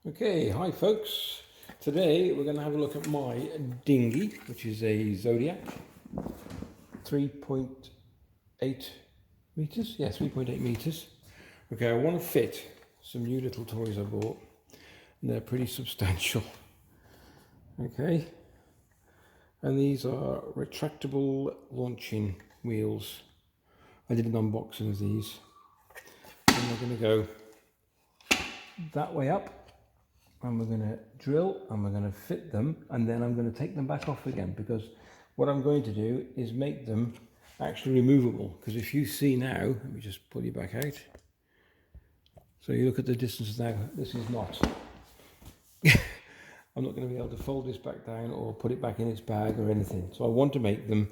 Okay, hi folks. Today we're going to have a look at my dinghy, which is a Zodiac, 3.8 meters. Yeah, 3.8 meters. Okay, I want to fit some new little toys I bought, and they're pretty substantial. Okay, and these are retractable launching wheels. I did an unboxing of these, and we're going to go that way up. And we're going to drill and we're going to fit them, and then I'm going to take them back off again, because what I'm going to do is make them actually removable. Because if you see now, let me just pull you back out. So you look at the distance now, this is not. I'm not going to be able to fold this back down or put it back in its bag or anything. So I want to make them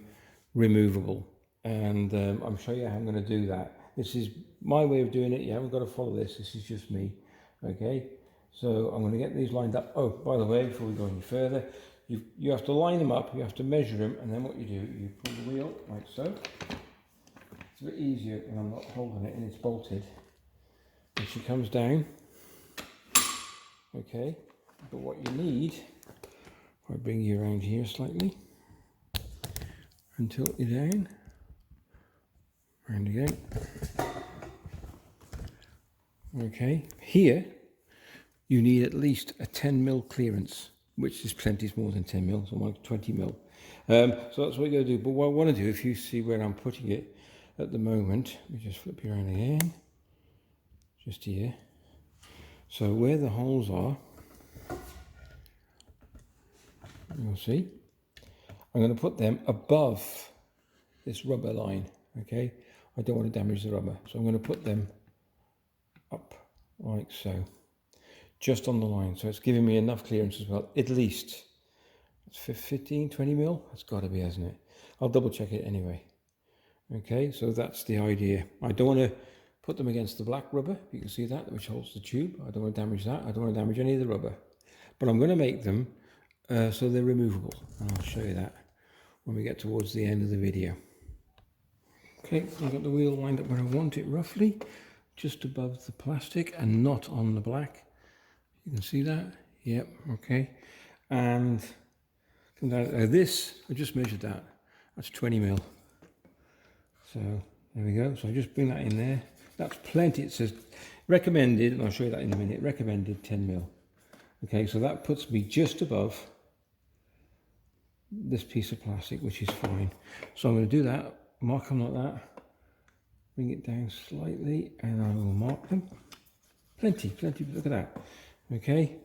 removable, and I'm showing you how I'm going to do that. This is my way of doing it. You haven't got to follow this. This is just me. Okay. So I'm going to get these lined up. Oh, by the way, before we go any further, you have to line them up, you have to measure them, and then what you do, you pull the wheel like so. It's a bit easier when I'm not holding it and it's bolted. And she comes down. Okay, but what you need, if I bring you around here slightly, and tilt you down, round again. Okay, here you need at least a 10mm clearance, which is plenty more than 10mm, so I'm like 20mm. So that's what you're going to do. But what I want to do, if you see where I'm putting it at the moment, let me just flip you around again, just here. So where the holes are, you'll see, I'm going to put them above this rubber line, okay? I don't want to damage the rubber, so I'm going to put them up like so, just on the line. So it's giving me enough clearance as well, at least. It's 15, 20mm, that's got to be, hasn't it? I'll double check it anyway. Okay, so that's the idea. I don't want to put them against the black rubber, you can see that, which holds the tube. I don't want to damage that, I don't want to damage any of the rubber. But I'm going to make them so they're removable, and I'll show you that when we get towards the end of the video. Okay, I've got the wheel lined up where I want it roughly, just above the plastic and not on the black. You can see that? Yep, okay. And this, I just measured that. That's 20mm. So there we go. So I just bring that in there. That's plenty. It says recommended, and I'll show you that in a minute. Recommended 10mm. Okay, so that puts me just above this piece of plastic, which is fine. So I'm going to do that. Mark them like that. Bring it down slightly, and I will mark them. Plenty. Look at that. Okay.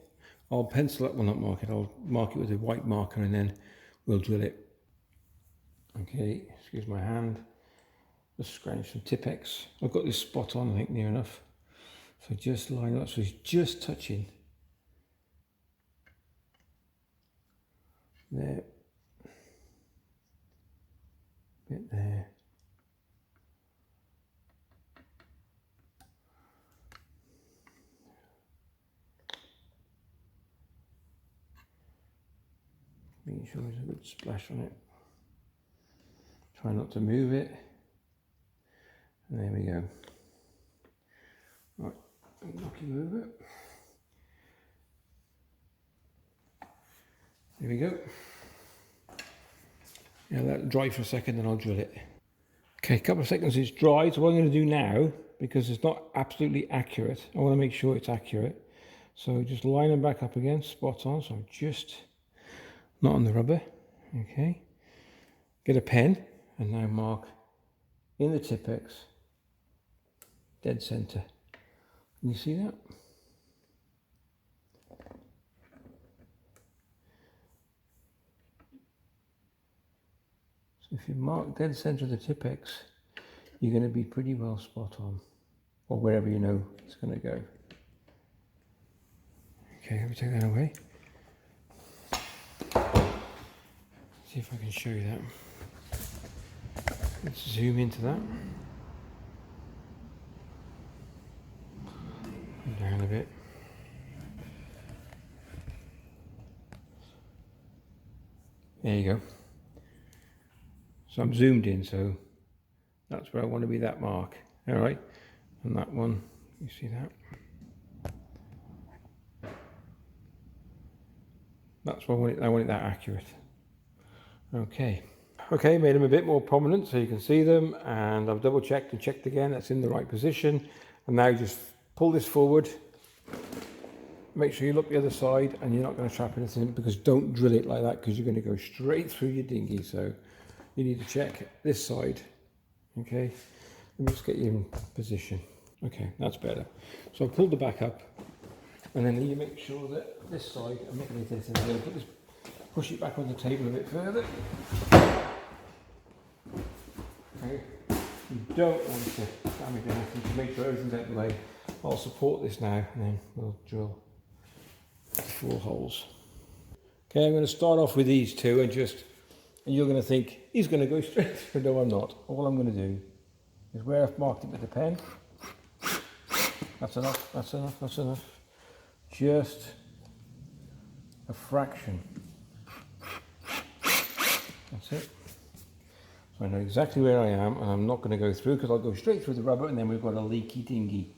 I'll pencil it, well not mark it, I'll mark it with a white marker, and then we'll drill it. Okay, excuse my hand. Just scratch some Tipex. I've got this spot on, I think, near enough. So just line up, so it's just touching. There. Bit there. Making sure there's a good splash on it. Try not to move it. And there we go. Right, knock you over. There we go. Yeah, let it dry for a second, then I'll drill it. Okay, a couple of seconds it's dried. So what I'm going to do now, because it's not absolutely accurate, I want to make sure it's accurate. So just line them back up again, spot on. So just not on the rubber. Okay. Get a pen and now mark in the Tipex, dead center. Can you see that? So if you mark dead center of the Tipex, you're going to be pretty well spot on, or wherever you know it's going to go. Okay, let me take that away. See if I can show you that. Let's zoom into that. Down a bit. There you go. So I'm zoomed in, so that's where I want to be, that mark. All right, and that one, you see that? That's why I want it that accurate. Okay. Okay, made them a bit more prominent so you can see them, and I've double checked and checked again, that's in the right position. And now just pull this forward, make sure you look the other side, and you're not going to trap anything, because don't drill it like that, because you're going to go straight through your dinghy. So you need to check this side. Okay, let me just get you in position. Okay, that's better. So I pulled the back up, and then you make sure that this side, I'm not going to do this, I'm going to put this, push it back on the table a bit further. Okay, you don't want to damage anything, to make sure everything's out of the way. I'll support this now, and then we'll drill 4 holes. Okay, I'm going to start off with these 2, and you're going to think he's going to go straight through. No, I'm not. All I'm going to do is where I've marked it with the pen. That's enough. That's enough. That's enough. Just a fraction. That's it. So I know exactly where I am, and I'm not going to go through, because I'll go straight through the rubber, and then we've got a leaky dinghy,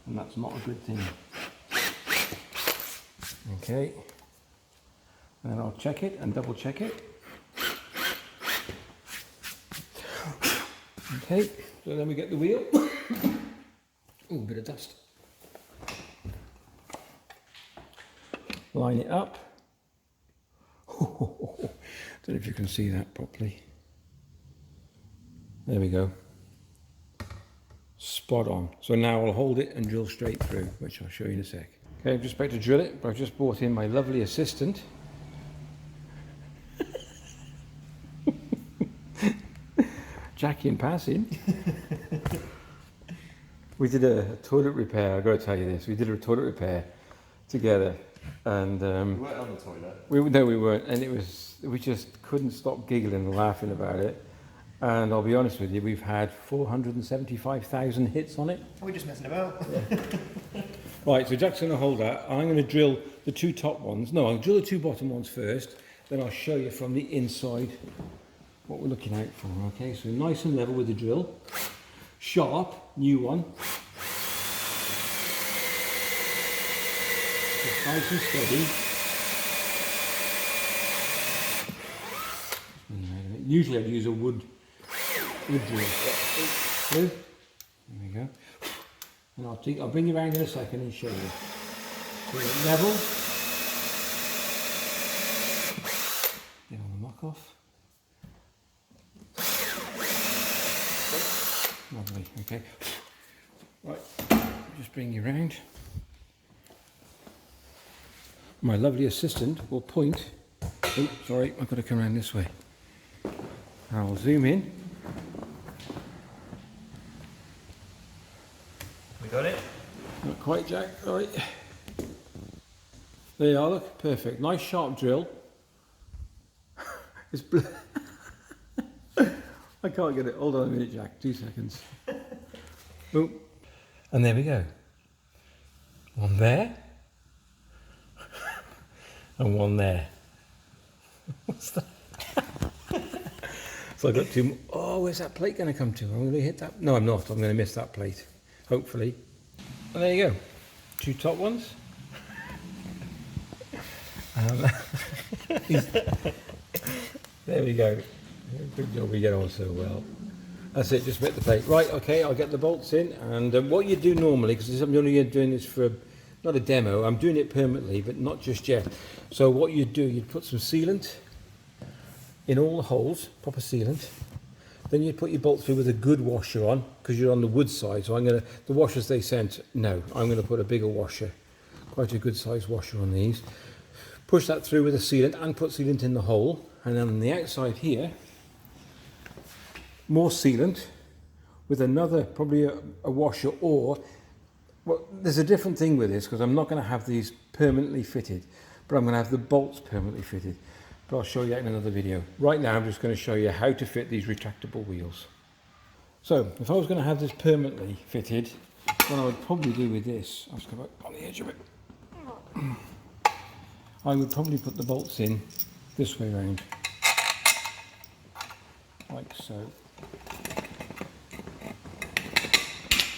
and that's not a good thing. Okay, and then I'll check it and double check it. Okay, so then we get the wheel. Ooh, a bit of dust. Line it up. Don't know if you can see that properly. There we go. Spot on. So now I'll hold it and drill straight through, which I'll show you in a sec. Okay, I'm just about to drill it, but I've just brought in my lovely assistant. Jackie and passing. We did a toilet repair, I've got to tell you this. We did a toilet repair together, and we weren't on the toilet. No, we weren't, and we just couldn't stop giggling and laughing about it. And I'll be honest with you, we've had 475,000 hits on it. We're just messing about. Yeah. Right, so Jack's going to hold that. I'm going to drill the 2 top ones. No, I'll drill the 2 bottom ones first, then I'll show you from the inside what we're looking out for. Okay, so nice and level with the drill. Sharp, new one. Just nice and steady. Usually I'd use a wood drill. There we go. And I'll bring you around in a second and show you. So level. Get all the muck off. Lovely, okay. Right, just bring you round. My lovely assistant will point. Oh, sorry, I've got to come around this way. And I'll zoom in. We got it? Not quite, Jack. All right. There you are, look, perfect. Nice sharp drill. It's I can't get it. Hold on a minute, Jack. 2 seconds. Boom. And there we go. One there. And one there. What's that? So I've got 2 more. Oh, where's that plate going to come to? I'm going to hit that. No, I'm not. I'm going to miss that plate. Hopefully. And there you go. 2 top ones. There we go. Good job, we get on so well. That's it, just fit the plate. Right, okay, I'll get the bolts in. And what you do normally, because I'm only doing this for, not a demo, I'm doing it permanently, but not just yet. So what you do, you'd put some sealant in all the holes, proper sealant. Then you put your bolts through with a good washer on, because you're on the wood side. So the washers they sent, no, I'm going to put a bigger washer, quite a good size washer on these. Push that through with a sealant and put sealant in the hole. And then on the outside here, more sealant with another, probably a washer, or, well, there's a different thing with this, because I'm not going to have these permanently fitted, but I'm going to have the bolts permanently fitted. But I'll show you that in another video. Right now I'm just going to show you how to fit these retractable wheels. So if I was going to have this permanently fitted, what I would probably do with this, I'll just go back on the edge of it. I would probably put the bolts in this way around, like so.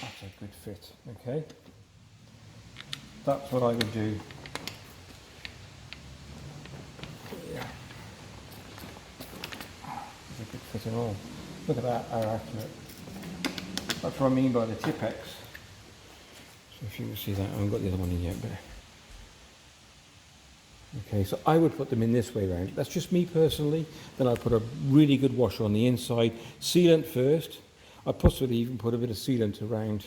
That's a good fit, okay? That's what I would do. fit at all. Look at that, how accurate. That's what I mean by the Tipex. So if you can see that, I haven't got the other one in yet, but... Okay, so I would put them in this way round. That's just me personally. Then I'd put a really good washer on the inside. Sealant first. I'd possibly even put a bit of sealant around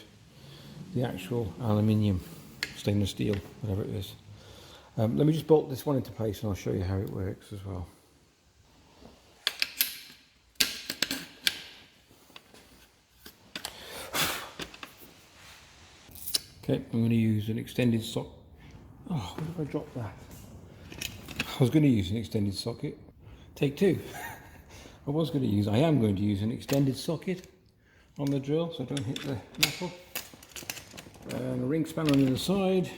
the actual aluminium, stainless steel, whatever it is. Let me just bolt this one into place and I'll show you how it works as well. Okay, I'm going to use an extended socket. Oh, where did I drop that? I was going to use an extended socket. Take two. I am going to use an extended socket on the drill so I don't hit the metal. And a ring spanner on the other side.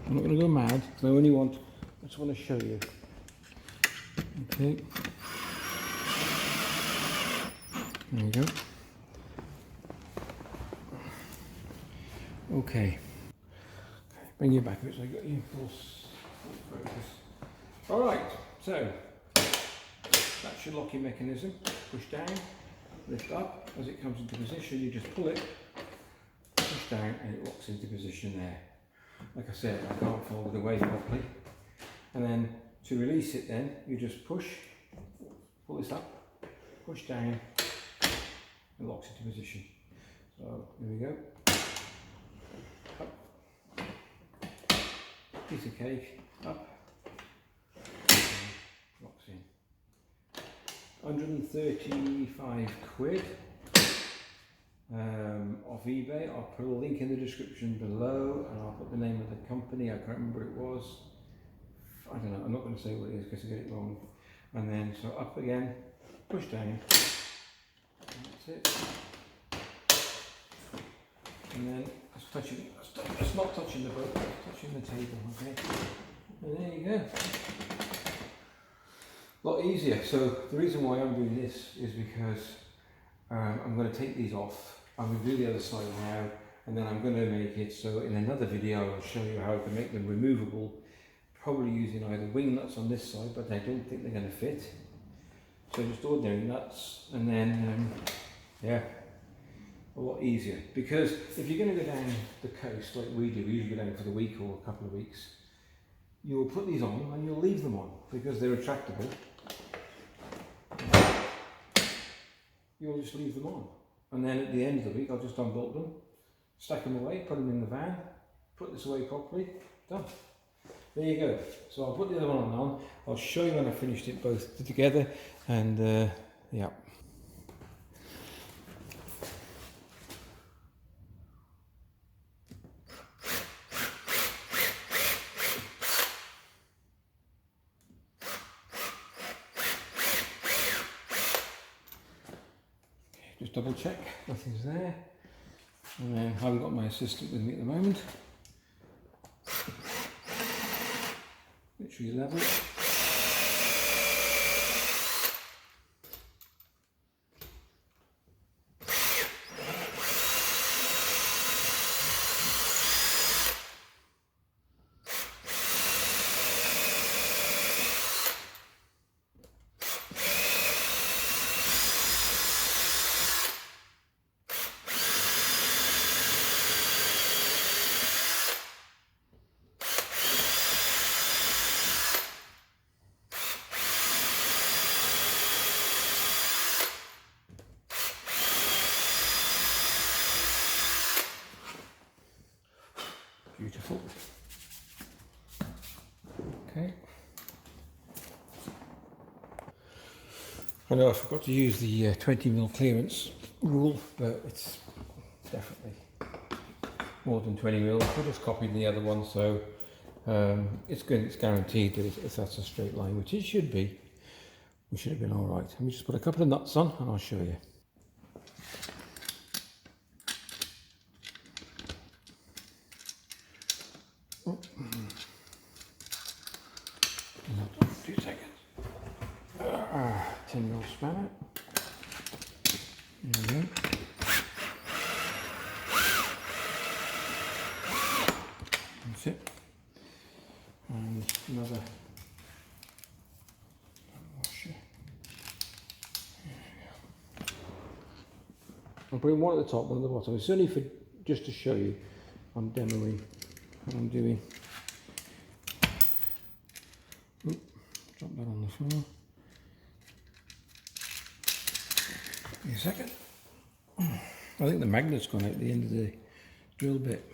I'm not going to go mad because I just want to show you. Okay. There we go. Okay. Bring you back a bit so I got you full focus. Alright, so that's your locking mechanism. Push down, lift up. As it comes into position, you just pull it, push down, and it locks into position there. Like I said, I can't fold it away properly. And then to release it then, you just pull this up, push down, and locks into position. So here we go. Up. Piece of cake, up, locks in. 135 quid off eBay. I'll put a link in the description below and I'll put the name of the company. I can't remember what it was. I don't know, I'm not going to say what it is because I get it wrong. And then so up again, push down, that's it. And then it's not touching the boat, it's touching the table, okay? And there you go. A lot easier. So the reason why I'm doing this is because I'm going to take these off. I'm going to do the other side now, and then I'm going to make it so in another video I'll show you how to make them removable, probably using either wing nuts on this side, but I don't think they're going to fit. So just ordinary nuts, and then yeah, a lot easier. Because if you're going to go down the coast like we do, we usually go down for the week or a couple of weeks, you'll put these on and you'll leave them on because they're retractable. You'll just leave them on, and then at the end of the week I'll just unbolt them, stack them away, put them in the van, put this away properly, done. There you go. So I'll put the other one on. I'll show you when I finished it both together, and yeah. Just double check nothing's there, and then I haven't got my assistant with me at the moment. Literally level. Beautiful. Okay. I know I forgot to use the 20mm clearance rule, but it's definitely more than 20mm. I just copied the other one, so it's good. It's guaranteed that if that's a straight line, which it should be, we should have been all right. Let me just put a couple of nuts on, and I'll show you. Oh. 2 seconds. 10mm spanner. There we go. That's it. And another I'm putting one at the top, one at the bottom. It's only for just to show you. I'm demoing what I'm doing. Oop, drop that on the floor. Give me a second. I think the magnet's gone out the end of the drill bit.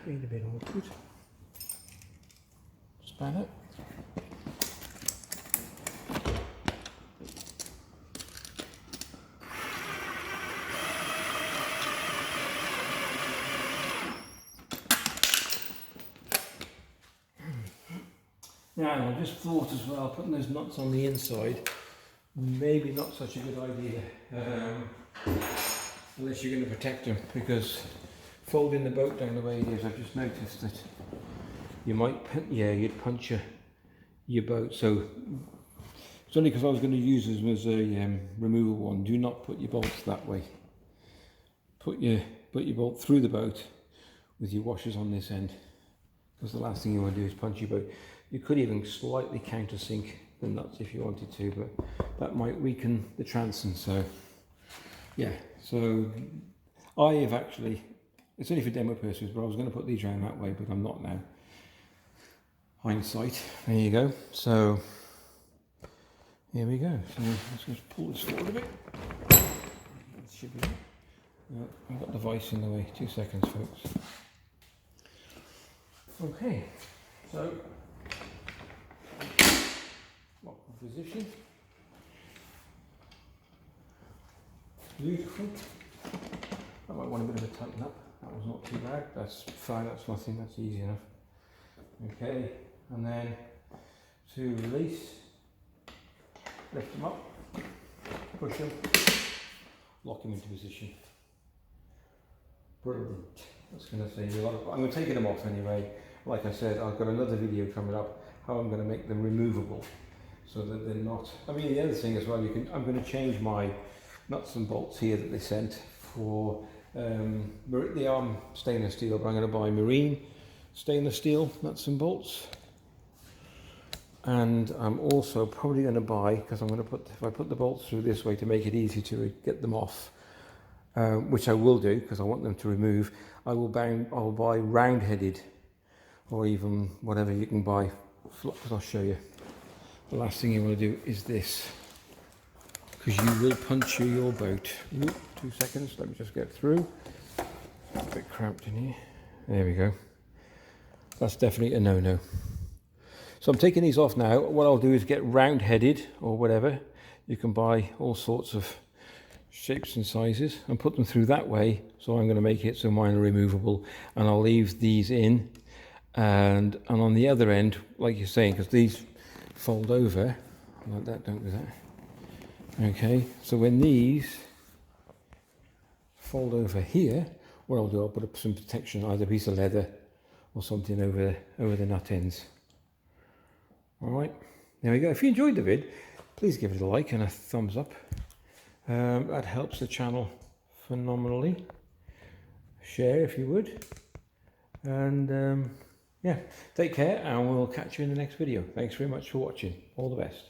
Being a bit awkward. Span it. Now, I just thought as well, putting those nuts on the inside, maybe not such a good idea, unless you're going to protect them, because folding the boat down the way it is, I've just noticed that you might, you'd puncture your boat. So it's only because I was going to use them as a removable one. Do not put your bolts that way. Put your bolt through the boat with your washers on this end, because the last thing you want to do is punch your boat. You could even slightly countersink the nuts if you wanted to, but that might weaken the transom. So yeah, so I have actually, it's only for demo purposes, but I was going to put these around that way, but I'm not now. Hindsight, there you go. So here we go. So let's just pull this forward a bit. That should be it. No, I've got the vice in the way. 2 seconds, folks. Okay, so lock the position. Beautiful. I might want a bit of a tighten up. That was not too bad. That's fine. That's nothing. That's easy enough. Okay, and then to release, lift them up, push them, lock them into position. Brilliant. That's going to save you a lot of. I'm going to take them off anyway. Like I said, I've got another video coming up how I'm going to make them removable, so that they're not. I mean, the other thing as well, I'm going to change my nuts and bolts here that they sent for. They are stainless steel, but I'm going to buy marine stainless steel nuts and bolts. And I'm also probably going to buy, because I'm going to if I put the bolts through this way to make it easy to get them off, which I will do because I want them to remove. I'll buy round-headed, or even whatever you can buy. I'll show you. The last thing you want to do is this, because you will puncture your boat. Ooh, 2 seconds. Let me just get through. It's a bit cramped in here. There we go. That's definitely a no-no. So I'm taking these off now. What I'll do is get round-headed or whatever. You can buy all sorts of shapes and sizes and put them through that way. So I'm going to make it so mine are removable, and I'll leave these in. And on the other end, like you're saying, because these fold over like that, don't do that. Okay, so when these fold over here, what I'll do, I'll put up some protection, either a piece of leather or something over the nut ends. All right, there we go. If you enjoyed the vid, please give it a like and a thumbs up. That helps the channel phenomenally. Share if you would. And yeah, take care, and we'll catch you in the next video. Thanks very much for watching. All the best.